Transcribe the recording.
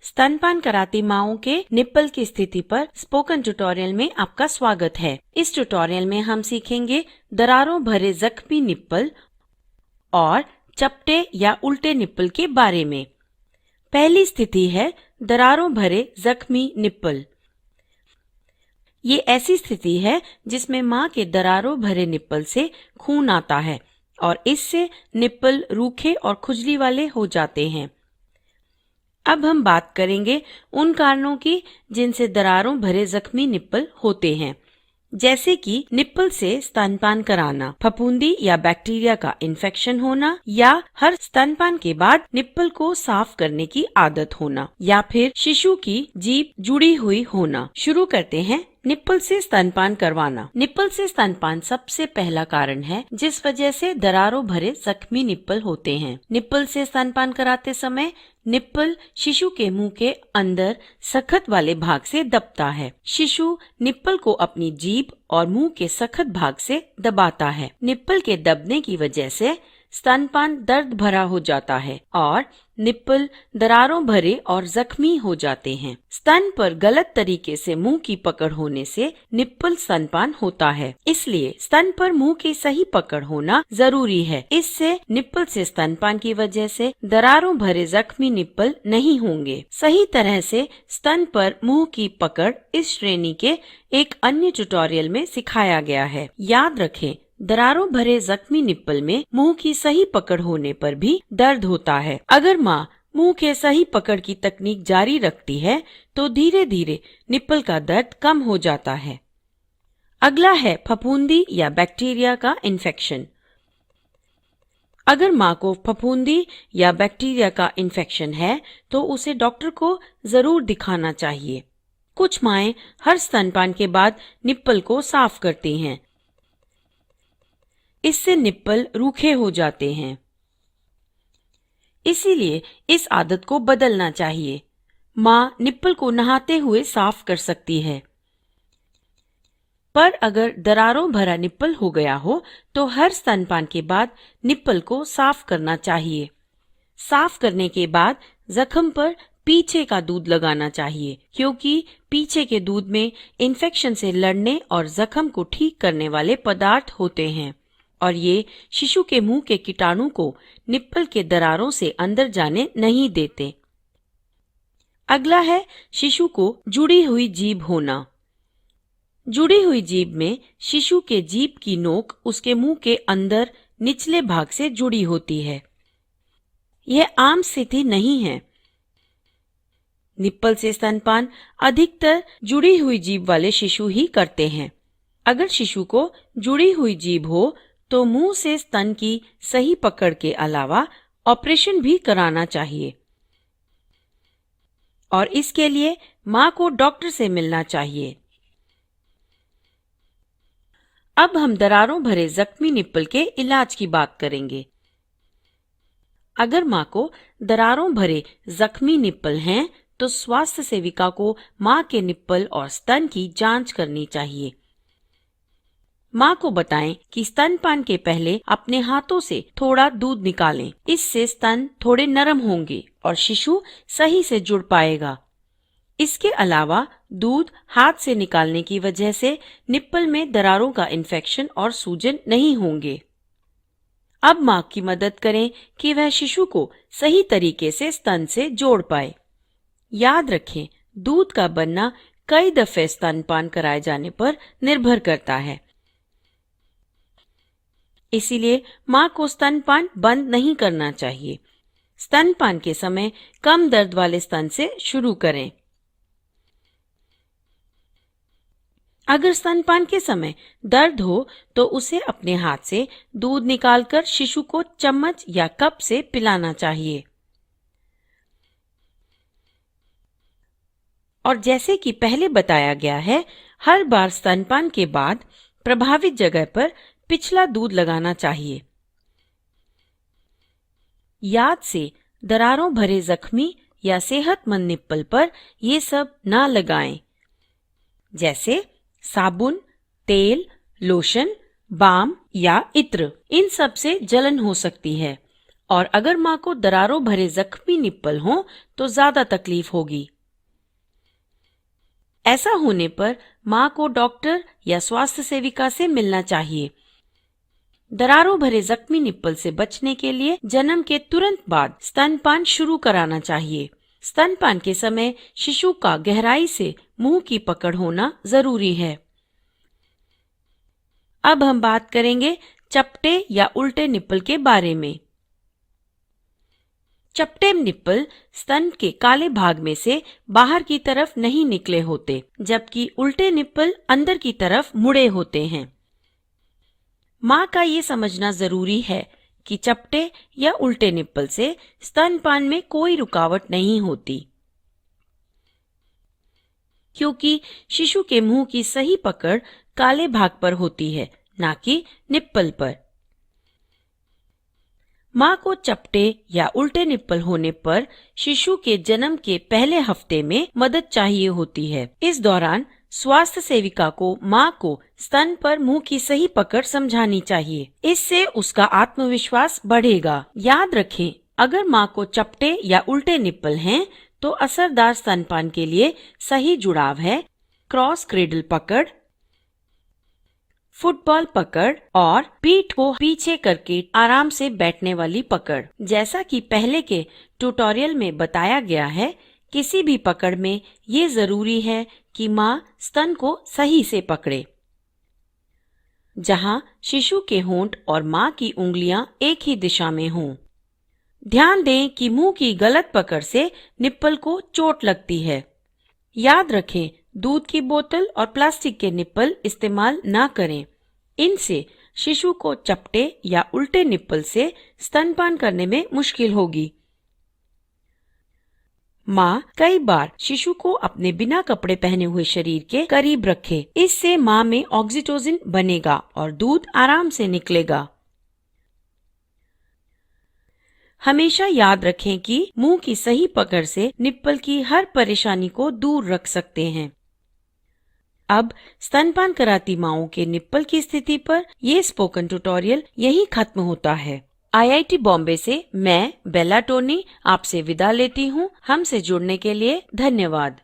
स्तनपान कराती माओं के निप्पल की स्थिति पर स्पोकन ट्यूटोरियल में आपका स्वागत है। इस ट्यूटोरियल में हम सीखेंगे दरारों भरे जख्मी निप्पल और चपटे या उल्टे निप्पल के बारे में। पहली स्थिति है दरारों भरे जख्मी निप्पल। ये ऐसी स्थिति है जिसमें मां के दरारों भरे निप्पल से खून आता है और इससे निप्पल रूखे और खुजली वाले हो जाते हैं। अब हम बात करेंगे उन कारणों की जिनसे दरारों भरे जख्मी निप्पल होते हैं, जैसे कि निप्पल से स्तनपान कराना, फफूंदी या बैक्टीरिया का इन्फेक्शन होना, या हर स्तनपान के बाद निप्पल को साफ करने की आदत होना, या फिर शिशु की जीभ जुड़ी हुई होना। शुरू करते हैं निप्पल से स्तनपान करवाना। निप्पल से स्तनपान सबसे पहला कारण है जिस वजह से दरारों भरे जख्मी निप्पल होते हैं। निप्पल से स्तनपान कराते समय निप्पल शिशु के मुंह के अंदर सख्त वाले भाग से दबता है। शिशु निप्पल को अपनी जीभ और मुंह के सख्त भाग से दबाता है। निप्पल के दबने की वजह से स्तनपान दर्द भरा हो जाता है और निप्पल दरारों भरे और जख्मी हो जाते हैं। स्तन पर गलत तरीके से मुंह की पकड़ होने से निप्पल स्तनपान होता है, इसलिए स्तन पर मुंह की सही पकड़ होना जरूरी है। इससे निप्पल से स्तनपान की वजह से दरारों भरे जख्मी निप्पल नहीं होंगे। सही तरह से स्तन पर मुंह की पकड़ इस श्रेणी के एक अन्य ट्यूटोरियल में सिखाया गया है। याद रखें, दरारों भरे जख्मी निप्पल में मुंह की सही पकड़ होने पर भी दर्द होता है। अगर माँ मुंह के सही पकड़ की तकनीक जारी रखती है तो धीरे धीरे निप्पल का दर्द कम हो जाता है। अगला है फफूंदी या बैक्टीरिया का इन्फेक्शन। अगर माँ को फफूंदी या बैक्टीरिया का इन्फेक्शन है तो उसे डॉक्टर को जरूर दिखाना चाहिए। कुछ माएं हर स्तनपान के बाद निप्पल को साफ करती हैं। इससे निप्पल रूखे हो जाते हैं, इसीलिए इस आदत को बदलना चाहिए। माँ निप्पल को नहाते हुए साफ कर सकती है, पर अगर दरारों भरा निप्पल हो गया हो तो हर स्तनपान के बाद निप्पल को साफ करना चाहिए। साफ करने के बाद जख्म पर पीछे का दूध लगाना चाहिए, क्योंकि पीछे के दूध में इन्फेक्शन से लड़ने और जख्म को ठीक करने वाले पदार्थ होते हैं और ये शिशु के मुंह के कीटाणु को निप्पल के दरारों से अंदर जाने नहीं देते। अगला है शिशु को जुड़ी हुई जीभ होना। जुड़ी हुई जीभ में शिशु के जीभ की नोक उसके मुंह के अंदर निचले भाग से जुड़ी होती है। यह आम स्थिति नहीं है। निप्पल से स्तनपान अधिकतर जुड़ी हुई जीभ वाले शिशु ही करते हैं। अगर शिशु को जुड़ी हुई जीभ हो तो मुंह से स्तन की सही पकड़ के अलावा ऑपरेशन भी कराना चाहिए और इसके लिए मां को डॉक्टर से मिलना चाहिए। अब हम दरारों भरे जख्मी निप्पल के इलाज की बात करेंगे। अगर मां को दरारों भरे जख्मी निप्पल हैं तो स्वास्थ्य सेविका को मां के निप्पल और स्तन की जांच करनी चाहिए। माँ को बताएं कि स्तनपान के पहले अपने हाथों से थोड़ा दूध निकालें। इससे स्तन थोड़े नरम होंगे और शिशु सही से जुड़ पाएगा। इसके अलावा दूध हाथ से निकालने की वजह से निप्पल में दरारों का इन्फेक्शन और सूजन नहीं होंगे। अब माँ की मदद करें कि वह शिशु को सही तरीके से स्तन से जोड़ पाए। याद रखें, दूध का बनना कई दफे स्तनपान कराए जाने पर निर्भर करता है, इसीलिए मां को स्तनपान बंद नहीं करना चाहिए। स्तनपान के समय कम दर्द वाले स्तन से शुरू करें। अगर स्तनपान के समय दर्द हो तो उसे अपने हाथ से दूध निकालकर शिशु को चम्मच या कप से पिलाना चाहिए। और जैसे कि पहले बताया गया है, हर बार स्तनपान के बाद प्रभावित जगह पर पिछला दूध लगाना चाहिए। याद से दरारों भरे जख्मी या सेहतमंद निप्पल पर ये सब ना लगाएं, जैसे साबुन, तेल, लोशन, बाम या इत्र। इन सब से जलन हो सकती है और अगर माँ को दरारों भरे जख्मी निप्पल हों तो ज्यादा तकलीफ होगी। ऐसा होने पर माँ को डॉक्टर या स्वास्थ्य सेविका से मिलना चाहिए। दरारों भरे जख्मी निप्पल से बचने के लिए जन्म के तुरंत बाद स्तनपान शुरू कराना चाहिए। स्तनपान के समय शिशु का गहराई से मुंह की पकड़ होना जरूरी है। अब हम बात करेंगे चपटे या उल्टे निप्पल के बारे में। चपटे निप्पल स्तन के काले भाग में से बाहर की तरफ नहीं निकले होते, जबकि उल्टे निप्पल अंदर की तरफ मुड़े होते हैं। माँ का ये समझना जरूरी है कि चपटे या उल्टे निप्पल से स्तनपान में कोई रुकावट नहीं होती, क्योंकि शिशु के मुंह की सही पकड़ काले भाग पर होती है, ना कि निप्पल पर। माँ को चपटे या उल्टे निप्पल होने पर शिशु के जन्म के पहले हफ्ते में मदद चाहिए होती है। इस दौरान स्वास्थ्य सेविका को माँ को स्तन पर मुंह की सही पकड़ समझानी चाहिए। इससे उसका आत्मविश्वास बढ़ेगा। याद रखें, अगर माँ को चपटे या उल्टे निप्पल हैं, तो असरदार स्तनपान के लिए सही जुड़ाव है क्रॉस क्रेडल पकड़, फुटबॉल पकड़ और पीठ को पीछे करके आराम से बैठने वाली पकड़। जैसा कि पहले के ट्यूटोरियल में बताया गया है, किसी भी पकड़ में ये जरूरी है कि माँ स्तन को सही से पकड़े। जहाँ शिशु के होंठ और माँ की उंगलियां एक ही दिशा में हों। ध्यान दें कि मुंह की गलत पकड़ से निप्पल को चोट लगती है। याद रखें, दूध की बोतल और प्लास्टिक के निप्पल इस्तेमाल ना करें। इनसे शिशु को चपटे या उल्टे निप्पल से स्तनपान करने में मुश्किल होगी। माँ कई बार शिशु को अपने बिना कपड़े पहने हुए शरीर के करीब रखे। इससे माँ में ऑक्सीटोसिन बनेगा और दूध आराम से निकलेगा। हमेशा याद रखें कि मुंह की सही पकड़ से निप्पल की हर परेशानी को दूर रख सकते हैं। अब स्तनपान कराती माँओं के निप्पल की स्थिति पर ये स्पोकन ट्यूटोरियल यहीं खत्म होता है। IIT बॉम्बे से मैं बेला टोनी आपसे विदा लेती हूँ। हमसे जुड़ने के लिए धन्यवाद।